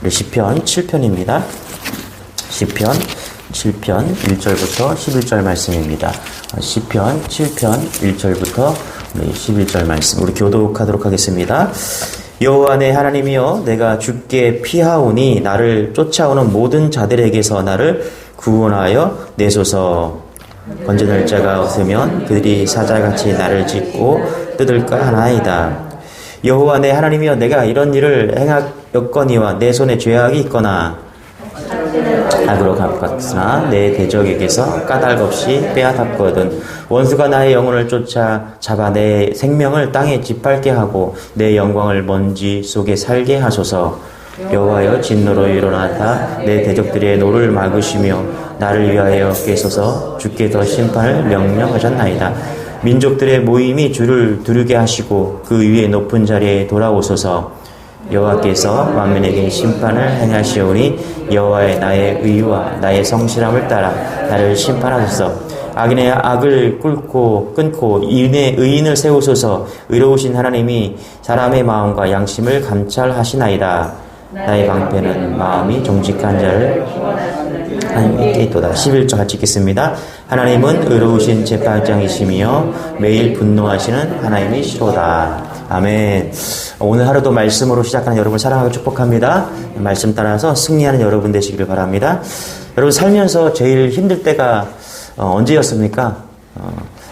우리 시편 7편입니다. 시편 7편 1절부터 11절 말씀입니다. 시편 7편 1절부터 11절 말씀. 우리 교독하도록 하겠습니다. 여호와 내 하나님이여, 내가 주께 피하오니 나를 쫓아오는 모든 자들에게서 나를 구원하여 내소서. 건져낼 자가 없으면 그들이 사자같이 나를 짚고 뜯을까 하나이다. 여호와 내 하나님이여, 내가 이런 일을 행하였거니와 내 손에 죄악이 있거나 악으로 갚았으나 내 대적에게서 까닭없이 빼앗았거든. 원수가 나의 영혼을 쫓아 잡아 내 생명을 땅에 짓밟게 하고 내 영광을 먼지 속에 살게 하소서. 여호와여, 진노로 일어나사 내 대적들의 노를 막으시며 나를 위하여 깨소서. 주께서 심판을 명령하셨나이다. 민족들의 모임이 주를 두르게 하시고 그 위에 높은 자리에 돌아오소서. 여호와께서 만민에게 심판을 행하시오니 여호와의 나의 의와 나의 성실함을 따라 나를 심판하소서. 악인의 악을 끊고 의인을 세우소서. 의로우신 하나님이 사람의 마음과 양심을 감찰하시나이다. 나의 방패는 마음이 정직한 자를 하나님께 있도다. 11절 같이 읽겠습니다. 하나님은 의로우신 재판장이시며 매일 분노하시는 하나님이시로다. 아멘. 오늘 하루도 말씀으로 시작하는 여러분 사랑하고 축복합니다. 말씀 따라서 승리하는 여러분 되시기를 바랍니다. 여러분, 살면서 제일 힘들 때가 언제였습니까?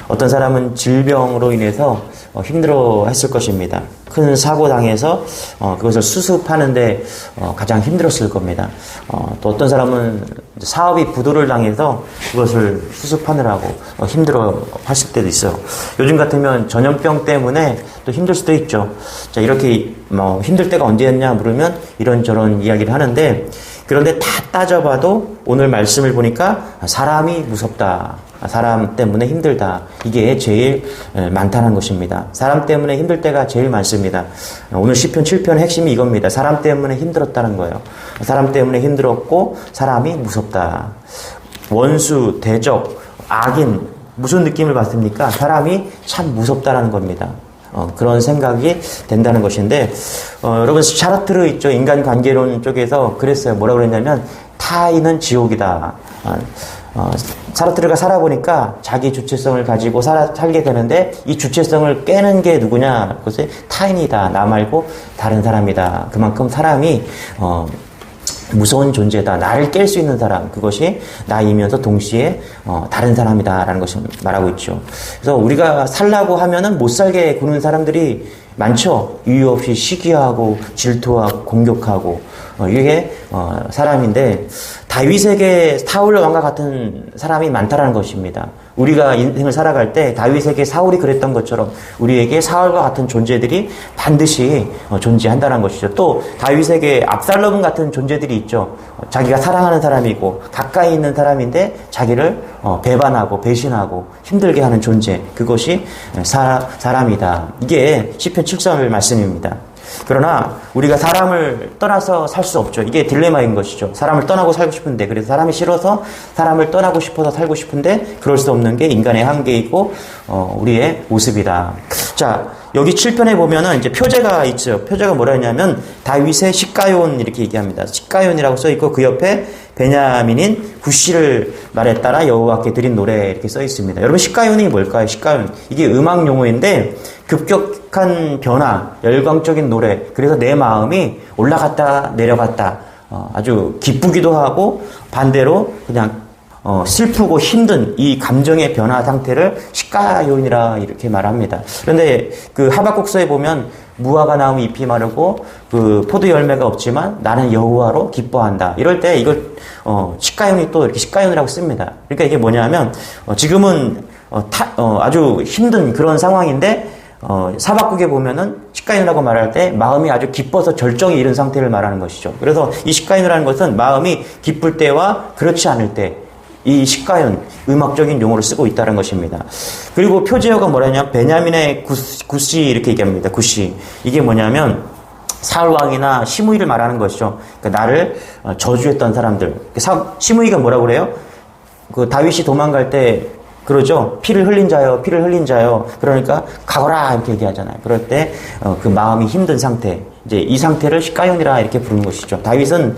어떤 사람은 질병으로 인해서 힘들어 했을 것입니다. 큰 사고 당해서 그것을 수습하는데 가장 힘들었을 겁니다. 또 어떤 사람은 사업이 부도를 당해서 그것을 수습하느라고 힘들어 하실 때도 있어요. 요즘 같으면 전염병 때문에 또 힘들 수도 있죠. 자, 이렇게 힘들 때가 언제였냐 물으면 이런저런 이야기를 하는데, 그런데 다 따져봐도 오늘 말씀을 보니까 사람이 무섭다, 사람 때문에 힘들다, 이게 제일 많다는 것입니다. 사람 때문에 힘들 때가 제일 많습니다. 오늘 시편 7편의 핵심이 이겁니다. 사람 때문에 힘들었다는 거예요. 사람 때문에 힘들었고 사람이 무섭다. 원수, 대적, 악인, 무슨 느낌을 받습니까? 사람이 참 무섭다라는 겁니다. 그런 생각이 된다는 것인데, 여러분, 샤르트르 있죠? 인간관계론 쪽에서 그랬어요. 뭐라고 그랬냐면, 타인은 지옥이다. 사르트르가 살아보니까 자기 주체성을 가지고 살게 되는데, 이 주체성을 깨는 게 누구냐? 그것이 타인이다. 나 말고 다른 사람이다. 그만큼 사람이 무서운 존재다. 나를 깰 수 있는 사람, 그것이 나이면서 동시에 다른 사람이다라는 것을 말하고 있죠. 그래서 우리가 살라고 하면은 못 살게 구는 사람들이 많죠. 이유 없이 시기하고 질투하고 공격하고, 이게 사람인데, 다윗에게 사울 왕과 같은 사람이 많다라는 것입니다. 우리가 인생을 살아갈 때 다윗에게 사울이 그랬던 것처럼 우리에게 사울과 같은 존재들이 반드시 존재한다는 것이죠. 또 다윗에게 압살롬 같은 존재들이 있죠. 자기가 사랑하는 사람이고 가까이 있는 사람인데 자기를 배반하고 배신하고 힘들게 하는 존재, 그것이 사람이다. 이게 시편 7절 말씀입니다. 그러나 우리가 사람을 떠나서 살 수 없죠. 이게 딜레마인 것이죠. 사람을 떠나고 살고 싶은데, 그래서 사람이 싫어서 사람을 떠나고 싶어서 살고 싶은데 그럴 수 없는 게 인간의 한계이고 우리의 모습이다. 자, 여기 7편에 보면은 이제 표제가 있죠. 표제가 뭐라 했냐면 다윗의 시가yon 이렇게 얘기합니다. 시가용이라고 써 있고 그 옆에 베냐민인 구시를 말에 따라 여호와께 드린 노래 이렇게 써 있습니다. 여러분, 시가용이 뭘까요? 시가용, 이게 음악 용어인데 급격한 변화, 열광적인 노래. 그래서 내 마음이 올라갔다 내려갔다, 아주 기쁘기도 하고 반대로 그냥 슬프고 힘든 이 감정의 변화 상태를 시가요인이라 이렇게 말합니다. 그런데 그 하박국서에 보면 무화과 나무 잎이 마르고 그 포도 열매가 없지만 나는 여호와로 기뻐한다. 이럴 때 이걸 시가요인이 또 이렇게 시가요인이라고 씁니다. 그러니까 이게 뭐냐면 지금은 아주 힘든 그런 상황인데 사박국에 보면은 시가인이라고 말할 때 마음이 아주 기뻐서 절정에 이른 상태를 말하는 것이죠. 그래서 이 시가인이라는 것은 마음이 기쁠 때와 그렇지 않을 때, 이 시가연, 음악적인 용어를 쓰고 있다는 것입니다. 그리고 표제어가 뭐냐면 베냐민의 구시 이렇게 얘기합니다. 구시. 이게 뭐냐면 사울왕이나 시므이를 말하는 것이죠. 그러니까 나를 저주했던 사람들. 시므이가 뭐라고 그래요? 그 다윗이 도망갈 때 그러죠. 피를 흘린 자요, 피를 흘린 자요. 그러니까 가거라 이렇게 얘기하잖아요. 그럴 때 그 마음이 힘든 상태, 이제 이 상태를 시카용이라 이렇게 부르는 것이죠. 다윗은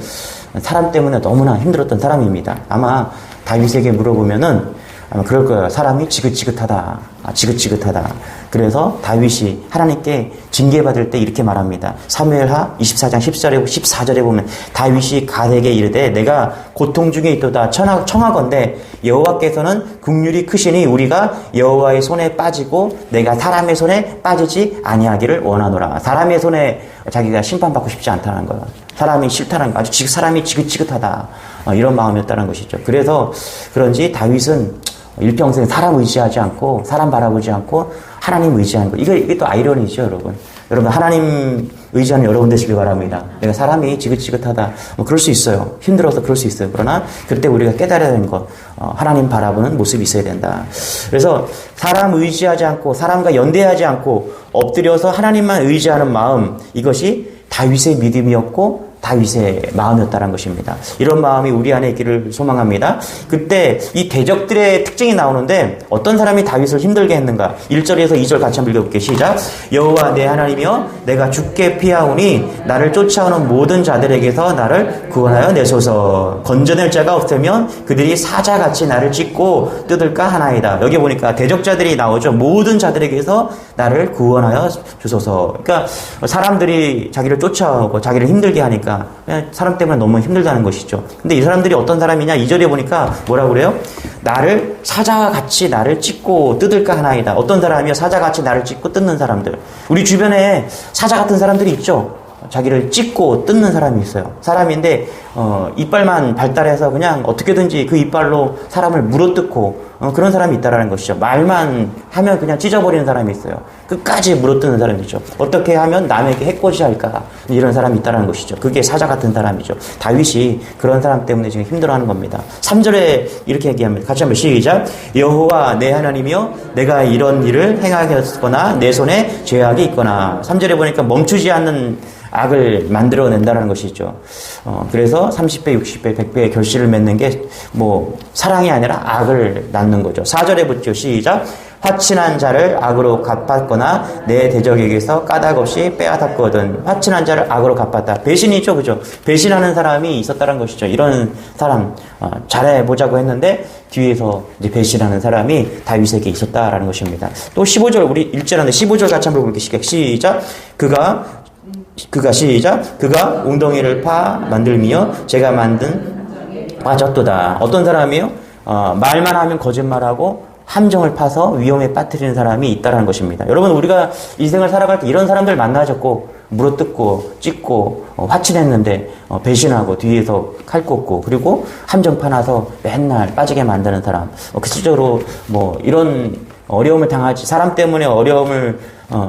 사람 때문에 너무나 힘들었던 사람입니다. 아마 다윗에게 물어보면은 아마 그럴 거예요. 사람이 지긋지긋하다. 지긋지긋하다. 그래서 다윗이 하나님께 징계받을 때 이렇게 말합니다. 사무엘하 24장 10절에 14절에 보면 다윗이 가데에게 이르되 내가 고통 중에 있도다 청하건대 여호와께서는 긍휼이 크시니 우리가 여호와의 손에 빠지고 내가 사람의 손에 빠지지 아니하기를 원하노라. 사람의 손에 자기가 심판받고 싶지 않다는 거예요. 사람이 싫다는 거. 아주 사람이 지긋지긋하다. 이런 마음이었다는 것이죠. 그래서 그런지 다윗은 일평생 사람 의지하지 않고 사람 바라보지 않고 하나님 의지하는 거. 이게 또 아이러니죠, 여러분. 여러분 하나님 의지하는 여러분 되시길 바랍니다. 내가 사람이 지긋지긋하다. 뭐 그럴 수 있어요. 힘들어서 그럴 수 있어요. 그러나 그때 우리가 깨달아야 되는 것, 하나님 바라보는 모습이 있어야 된다. 그래서 사람 의지하지 않고 사람과 연대하지 않고 엎드려서 하나님만 의지하는 마음, 이것이 다윗의 믿음이었고 다윗의 마음이었다는 것입니다. 이런 마음이 우리 안에 있기를 소망합니다. 그때 이 대적들의 특징이 나오는데 어떤 사람이 다윗을 힘들게 했는가? 1절에서 2절 같이 한번 읽어볼게요. 시작. 여호와 내 하나님이여 내가 죽게 피하오니 나를 쫓아오는 모든 자들에게서 나를 구원하여 내소서. 건져낼 자가 없으면 그들이 사자같이 나를 찢고 뜯을까 하나이다. 여기 보니까 대적자들이 나오죠. 모든 자들에게서 나를 구원하여 주소서. 그러니까 사람들이 자기를 쫓아오고 자기를 힘들게 하니까 사람 때문에 너무 힘들다는 것이죠. 근데 이 사람들이 어떤 사람이냐? 2절에 보니까 뭐라고 그래요? 나를 사자와 같이 나를 찢고 뜯을까 하나이다. 어떤 사람이요? 사자같이 나를 찢고 뜯는 사람들. 우리 주변에 사자 같은 사람들이 있죠. 자기를 찢고 뜯는 사람이 있어요. 사람인데 이빨만 발달해서 그냥 어떻게든지 그 이빨로 사람을 물어뜯고 그런 사람이 있다라는 것이죠. 말만 하면 그냥 찢어버리는 사람이 있어요. 끝까지 물어뜯는 사람이죠. 어떻게 하면 남에게 해코지 할까? 이런 사람이 있다라는 것이죠. 그게 사자 같은 사람이죠. 다윗이 그런 사람 때문에 지금 힘들어하는 겁니다. 3절에 이렇게 얘기합니다. 같이 한번 시작. 여호와 내 하나님이여 내가 이런 일을 행하였거나 내 손에 죄악이 있거나. 3절에 보니까 멈추지 않는 악을 만들어낸다는 것이죠. 그래서 30배, 60배, 100배의 결실을 맺는 게 뭐 사랑이 아니라 악을 낳는 거죠. 4절에 붙죠. 시작. 화친한 자를 악으로 갚았거나 내 대적에게서 까닭없이 빼앗았거든. 화친한 자를 악으로 갚았다. 배신이죠, 그죠? 배신하는 사람이 있었다는 것이죠. 이런 사람 잘해보자고 했는데 뒤에서 이제 배신하는 사람이 다윗에게 있었다라는 것입니다. 또 15절 우리 읽지않는데 15절 같이 한번 볼게요. 시작. 그가 시작. 그가 웅덩이를 파 만들미여 제가 만든 빠졌도다. 어떤 사람이요? 말만 하면 거짓말하고 함정을 파서 위험에 빠뜨리는 사람이 있다는 것입니다. 여러분 우리가 인생을 살아갈 때 이런 사람들 만나셨고 물어뜯고 찢고 화친했는데 배신하고 뒤에서 칼 꽂고 그리고 함정 파놔서 맨날 빠지게 만드는 사람. 실제로 뭐 이런 어려움을 당하지 사람 때문에 어려움을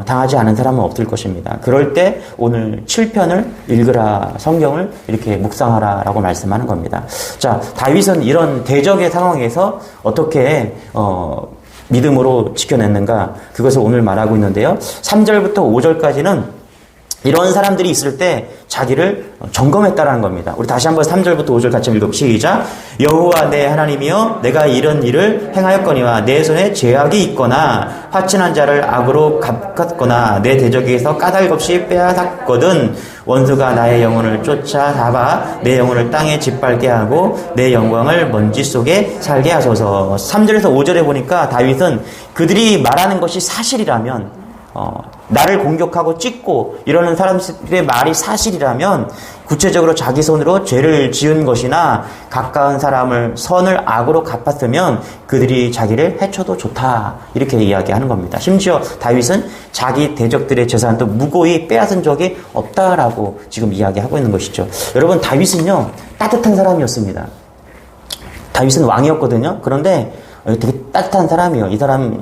당하지 않은 사람은 없을 것입니다. 그럴 때 오늘 7편을 읽으라, 성경을 이렇게 묵상하라라고 말씀하는 겁니다. 자, 다윗은 이런 대적의 상황에서 어떻게 믿음으로 지켜냈는가? 그것을 오늘 말하고 있는데요. 3절부터 5절까지는 이런 사람들이 있을 때 자기를 점검했다라는 겁니다. 우리 다시 한번 3절부터 5절 같이 읽어봅시다. 시작. 여호와 내 하나님이여 내가 이런 일을 행하였거니와 내 손에 죄악이 있거나 화친한 자를 악으로 갚았거나 내 대적에게서 까닭없이 빼앗았거든. 원수가 나의 영혼을 쫓아잡아 내 영혼을 땅에 짓밟게 하고 내 영광을 먼지 속에 살게 하소서. 3절에서 5절에 보니까 다윗은 그들이 말하는 것이 사실이라면 나를 공격하고 찢고 이러는 사람들의 말이 사실이라면 구체적으로 자기 손으로 죄를 지은 것이나 가까운 사람을 선을 악으로 갚았으면 그들이 자기를 해쳐도 좋다 이렇게 이야기하는 겁니다. 심지어 다윗은 자기 대적들의 재산도 무고히 빼앗은 적이 없다라고 지금 이야기하고 있는 것이죠. 여러분 다윗은요 따뜻한 사람이었습니다. 다윗은 왕이었거든요. 그런데 되게 따뜻한 사람이에요.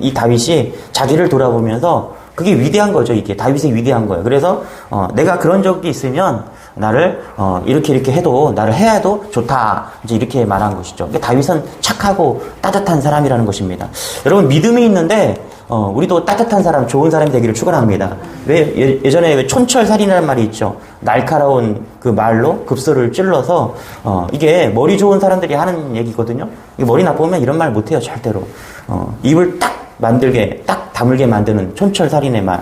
이 다윗이 자기를 돌아보면서 그게 위대한 거죠. 이게 다윗이 위대한 거예요. 그래서 내가 그런 적이 있으면 나를 이렇게 해도 나를 해도 좋다. 이제 이렇게 말한 것이죠. 그러니까 다윗은 착하고 따뜻한 사람이라는 것입니다. 여러분 믿음이 있는데 우리도 따뜻한 사람, 좋은 사람이 되기를 축원합니다. 예전에 왜 촌철살인이라는 말이 있죠. 날카로운 그 말로 급소를 찔러서 이게 머리 좋은 사람들이 하는 얘기거든요. 머리 나쁘면 이런 말 못해요, 절대로. 입을 딱 만들게, 딱 다물게 만드는 촌철살인의 말.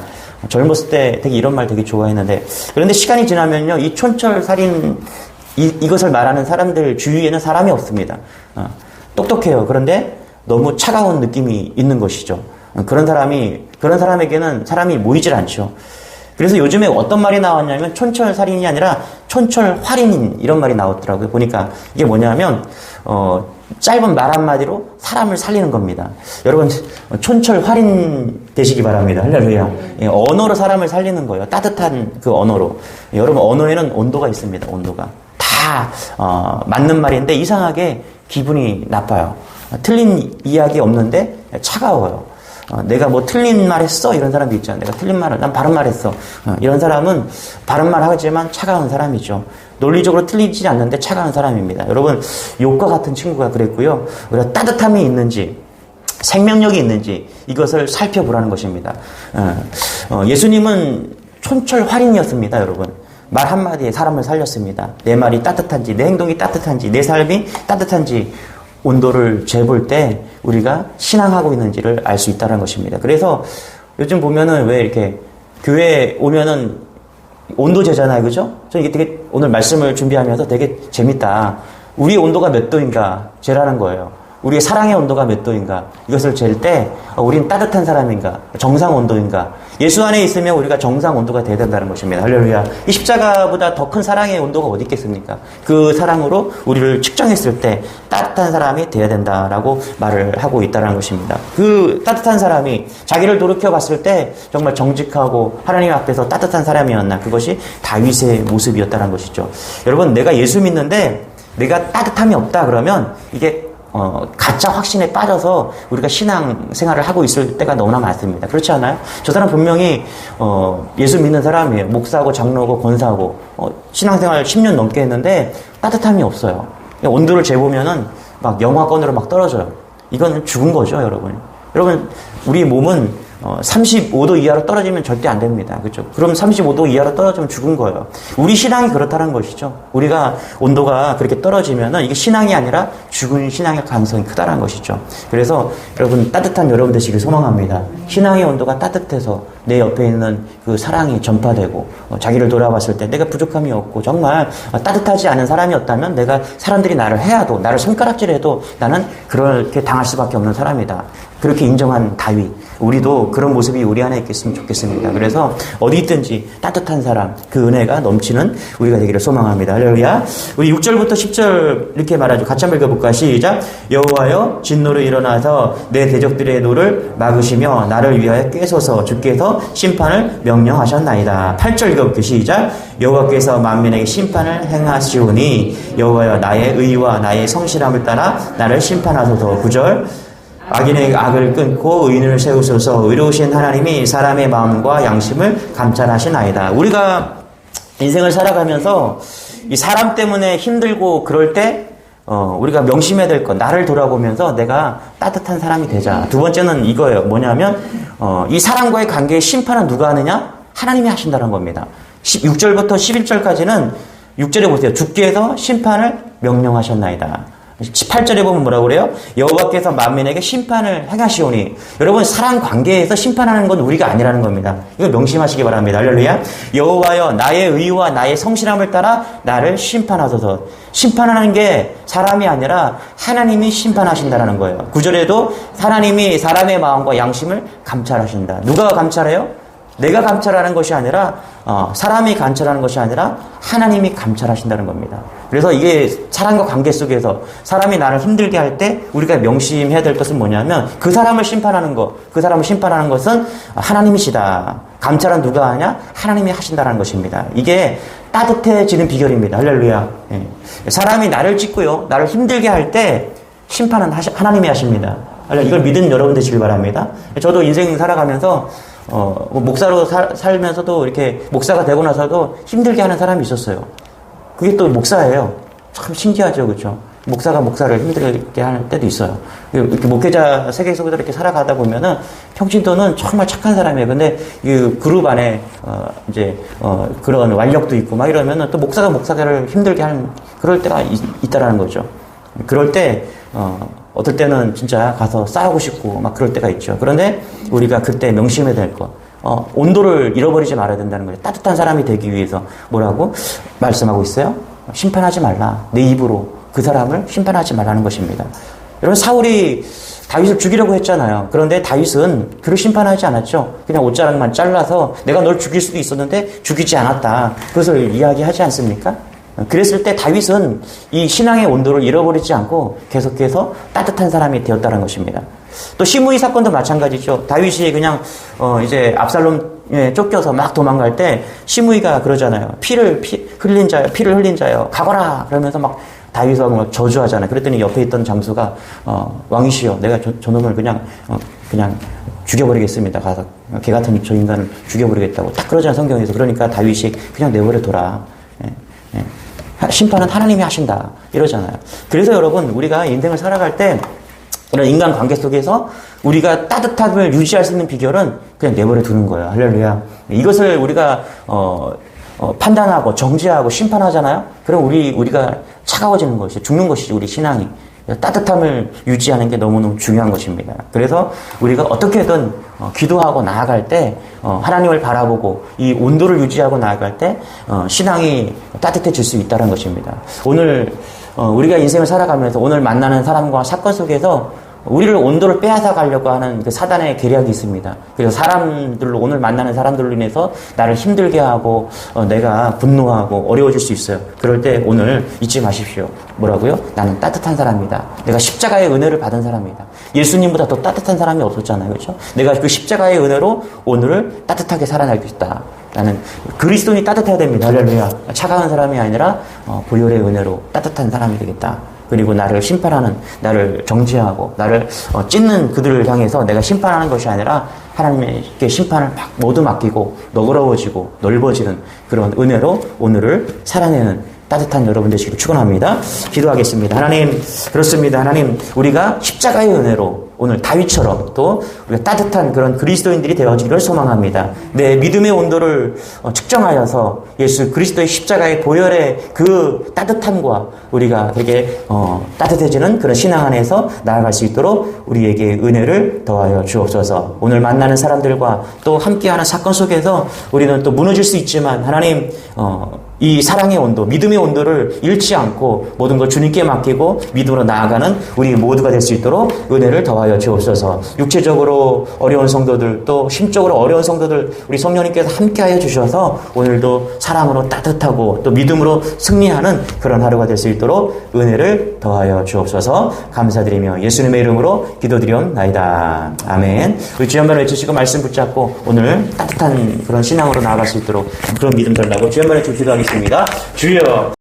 젊었을 때 되게 이런 말 되게 좋아했는데, 그런데 시간이 지나면요, 이 촌철살인 이것을 말하는 사람들 주위에는 사람이 없습니다. 똑똑해요. 그런데 너무 차가운 느낌이 있는 것이죠. 그런 사람에게는 사람이 모이질 않죠. 그래서 요즘에 어떤 말이 나왔냐면 촌철살인이 아니라 촌철활인 이런 말이 나왔더라고요. 보니까 이게 뭐냐면 짧은 말 한마디로 사람을 살리는 겁니다. 여러분 촌철활인 되시기 바랍니다. 할렐루야. 언어로 사람을 살리는 거예요. 따뜻한 그 언어로. 여러분 언어에는 온도가 있습니다. 온도가 다 맞는 말인데 이상하게 기분이 나빠요. 틀린 이야기 없는데 차가워요. 내가 뭐 틀린 말 했어? 이런 사람도 있잖아요. 내가 틀린 말을, 난 바른 말 했어. 이런 사람은 바른 말 하지만 차가운 사람이죠. 논리적으로 틀리지 않는데 차가운 사람입니다. 여러분, 욕과 같은 친구가 그랬고요. 우리가 따뜻함이 있는지, 생명력이 있는지 이것을 살펴보라는 것입니다. 예수님은 촌철활인이었습니다, 여러분. 말 한마디에 사람을 살렸습니다. 내 말이 따뜻한지, 내 행동이 따뜻한지, 내 삶이 따뜻한지 온도를 재볼 때 우리가 신앙하고 있는지를 알 수 있다는 것입니다. 그래서 요즘 보면은 왜 이렇게 교회 오면은 온도 재잖아요. 그죠? 저 이게 되게 오늘 말씀을 준비하면서 되게 재밌다. 우리의 온도가 몇 도인가 재라는 거예요. 우리의 사랑의 온도가 몇 도인가 이것을 잴 때 우리는 따뜻한 사람인가 정상 온도인가 예수 안에 있으면 우리가 정상 온도가 돼야 된다는 것입니다. 할렐루야. 이 십자가보다 더 큰 사랑의 온도가 어디 있겠습니까? 그 사랑으로 우리를 측정했을 때 따뜻한 사람이 돼야 된다라고 말을 하고 있다는 것입니다. 그 따뜻한 사람이 자기를 돌이켜봤을 때 정말 정직하고 하나님 앞에서 따뜻한 사람이었나 그것이 다윗의 모습이었다는 것이죠. 여러분 내가 예수 믿는데 내가 따뜻함이 없다 그러면 이게 가짜 확신에 빠져서 우리가 신앙 생활을 하고 있을 때가 너무나 많습니다. 그렇지 않아요? 저 사람 분명히 예수 믿는 사람이에요. 목사하고 장로고 권사하고 신앙생활 10년 넘게 했는데 따뜻함이 없어요. 온도를 재보면은 막 영하권으로 막 떨어져요. 이건 죽은 거죠, 여러분. 여러분, 우리 몸은 35도 이하로 떨어지면 절대 안 됩니다. 그렇죠? 그럼 35도 이하로 떨어지면 죽은 거예요. 우리 신앙이 그렇다는 것이죠. 우리가 온도가 그렇게 떨어지면은 이게 신앙이 아니라 죽은 신앙의 가능성이 크다는 것이죠. 그래서 여러분 따뜻한 여러분 되시길 소망합니다. 신앙의 온도가 따뜻해서 내 옆에 있는 그 사랑이 전파되고 자기를 돌아봤을 때 내가 부족함이 없고 정말 따뜻하지 않은 사람이었다면 내가 사람들이 나를 해야도 나를 손가락질해도 나는 그렇게 당할 수밖에 없는 사람이다. 그렇게 인정한 다윗. 우리도 그런 모습이 우리 안에 있겠으면 좋겠습니다. 그래서 어디 있든지 따뜻한 사람, 그 은혜가 넘치는 우리가 되기를 소망합니다. 할렐루야. 우리 6절부터 10절 이렇게 말하죠. 같이 한번 읽어볼까? 시작. 여호와여 진노로 일어나서 내 대적들의 노를 막으시며 나를 위하여 꾀소서 주께서 심판을 명령하셨나이다. 8절 읽어볼게요. 시작. 여호와께서 만민에게 심판을 행하시오니 여호와여 나의 의와 나의 성실함을 따라 나를 심판하소서. 9절. 악인의 악을 끊고 의인을 세우소서. 의로우신 하나님이 사람의 마음과 양심을 감찰하시나이다. 우리가 인생을 살아가면서 이 사람 때문에 힘들고 그럴 때 우리가 명심해야 될 것, 나를 돌아보면서 내가 따뜻한 사람이 되자. 두 번째는 이거예요. 뭐냐면 이 사람과의 관계의 심판은 누가 하느냐? 하나님이 하신다는 겁니다. 6절부터 11절까지는 6절에 보세요. 주께서 심판을 명령하셨나이다. 18절에 보면 뭐라고 그래요? 여호와께서 만민에게 심판을 행하시오니. 여러분 사람 관계에서 심판하는 건 우리가 아니라는 겁니다. 이거 명심하시기 바랍니다. 할렐루야. 여호와여 나의 의와 나의 성실함을 따라 나를 심판하소서. 심판하는 게 사람이 아니라 하나님이 심판하신다는 거예요. 9절에도 하나님이 사람의 마음과 양심을 감찰하신다. 누가 감찰해요? 내가 감찰하는 것이 아니라 사람이 감찰하는 것이 아니라 하나님이 감찰하신다는 겁니다. 그래서 이게 사람과 관계 속에서 사람이 나를 힘들게 할 때 우리가 명심해야 될 것은 뭐냐면 그 사람을 심판하는 것, 그 사람을 심판하는 것은 하나님이시다. 감찰은 누가 하냐? 하나님이 하신다는 것입니다. 이게 따뜻해지는 비결입니다. 할렐루야. 예. 사람이 나를 찢고요, 나를 힘들게 할 때 심판은 하나님이 하십니다. 이걸 믿은 여러분 되시길 바랍니다. 저도 인생 살아가면서 목사로 살면서도 이렇게 목사가 되고 나서도 힘들게 하는 사람이 있었어요. 그게 또 목사예요. 참 신기하죠, 그렇죠? 목사가 목사를 힘들게 할 때도 있어요. 이렇게 목회자 세계에서도 이렇게 살아가다 보면은 평신도는 정말 착한 사람이에요. 근데 이 그룹 안에 그런 완력도 있고 막 이러면은 또 목사가 목사를 힘들게 하는 그럴 때가 있다라는 거죠. 그럴 때 어떨 때는 진짜 가서 싸우고 싶고 막 그럴 때가 있죠. 그런데 우리가 그때 명심해야 될 것. 온도를 잃어버리지 말아야 된다는 거예요. 따뜻한 사람이 되기 위해서 뭐라고 말씀하고 있어요? 심판하지 말라. 내 입으로 그 사람을 심판하지 말라는 것입니다. 여러분, 사울이 다윗을 죽이려고 했잖아요. 그런데 다윗은 그를 심판하지 않았죠. 그냥 옷자락만 잘라서 내가 널 죽일 수도 있었는데 죽이지 않았다. 그것을 이야기하지 않습니까? 그랬을 때 다윗은 이 신앙의 온도를 잃어버리지 않고 계속해서 따뜻한 사람이 되었다는 것입니다. 또 시므이 사건도 마찬가지죠. 다윗이 그냥 이제 압살롬에 쫓겨서 막 도망갈 때 시므이가 그러잖아요. 피를 흘린 자여 가거라. 그러면서 막 다윗을 막 저주하잖아요. 그랬더니 옆에 있던 장수가 왕이시여, 내가 저놈을 그냥 죽여버리겠습니다. 가서 개 같은 저 인간을 죽여버리겠다고 딱 그러잖아요, 성경에서. 그러니까 다윗이 그냥 내버려둬라. 심판은 하나님이 하신다. 이러잖아요. 그래서 여러분, 우리가 인생을 살아갈 때 이런 인간관계 속에서 우리가 따뜻함을 유지할 수 있는 비결은 그냥 내버려 두는 거예요. 할렐루야. 이것을 우리가 판단하고 정죄하고 심판하잖아요. 그럼 우리가 차가워지는 것이죠. 죽는 것이죠. 우리 신앙이. 따뜻함을 유지하는 게 너무너무 중요한 것입니다. 그래서 우리가 어떻게든 기도하고 나아갈 때 하나님을 바라보고 이 온도를 유지하고 나아갈 때 신앙이 따뜻해질 수 있다는 것입니다. 오늘 우리가 인생을 살아가면서 오늘 만나는 사람과 사건 속에서 우리를 온도를 빼앗아 가려고 하는 그 사단의 계략이 있습니다. 그래서 오늘 만나는 사람들로 인해서 나를 힘들게 하고 내가 분노하고 어려워질 수 있어요. 그럴 때 오늘 잊지 마십시오. 뭐라고요? 나는 따뜻한 사람이다. 내가 십자가의 은혜를 받은 사람이다. 예수님보다 더 따뜻한 사람이 없었잖아요. 그렇죠? 내가 그 십자가의 은혜로 오늘을 따뜻하게 살아날 수 있다. 나는 그리스도인이 따뜻해야 됩니다. 할렐루야. 차가운 사람이 아니라 보혈의 은혜로 따뜻한 사람이 되겠다. 그리고 나를 심판하는, 나를 정죄하고 나를 찢는 그들을 향해서 내가 심판하는 것이 아니라 하나님께 심판을 모두 맡기고 너그러워지고 넓어지는 그런 은혜로 오늘을 살아내는 따뜻한 여러분 되시기를 축원합니다. 기도하겠습니다. 하나님, 그렇습니다. 하나님, 우리가 십자가의 은혜로 오늘 다윗처럼 또 우리가 따뜻한 그런 그리스도인들이 되어지기를 소망합니다. 내 믿음의 온도를 측정하여서 예수 그리스도의 십자가의 보혈의 그 따뜻함과 우리가 그렇게 따뜻해지는 그런 신앙 안에서 나아갈 수 있도록 우리에게 은혜를 더하여 주옵소서. 오늘 만나는 사람들과 또 함께하는 사건 속에서 우리는 또 무너질 수 있지만 하나님, 이 사랑의 온도, 믿음의 온도를 잃지 않고 모든 걸 주님께 맡기고 믿음으로 나아가는 우리 모두가 될 수 있도록 은혜를 더하여 주옵소서. 육체적으로 어려운 성도들, 또 심적으로 어려운 성도들 우리 성령님께서 함께하여 주셔서 오늘도 사랑으로 따뜻하고 또 믿음으로 승리하는 그런 하루가 될 수 있도록 은혜를 더하여 주옵소서. 감사드리며 예수님의 이름으로 기도드리옵나이다. 아멘. 우리 주여 한번 외치시고 말씀 붙잡고 오늘 따뜻한 그런 신앙으로 나아갈 수 있도록 그런 믿음 달라고 주여 한번 외치고 기도하겠습니다. 주여.